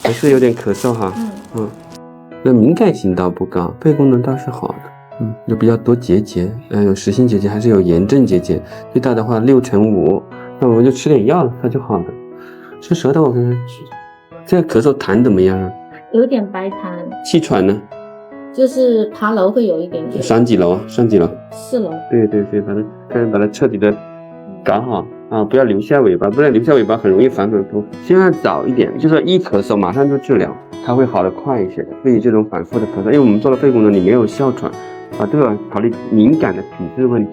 还是有点咳嗽哈。那敏感性倒不高，肺功能倒是好的。有比较多结节，有实心结节，还是有炎症结节，最大的话6×5，那我们就吃点药，它就好了。吃舌头我看看，这个咳嗽痰怎么样啊？有点白痰。气喘呢？就是爬楼会有一点点。上几楼啊？4楼。对，把它彻底的搞好啊！不要留下尾巴，不然留下尾巴很容易反复。千万早一点，就是一咳嗽马上就治疗，它会好得快一些。所以这种反复的咳嗽，因为我们做了肺功能，你没有哮喘，这个考虑敏感的体质问题。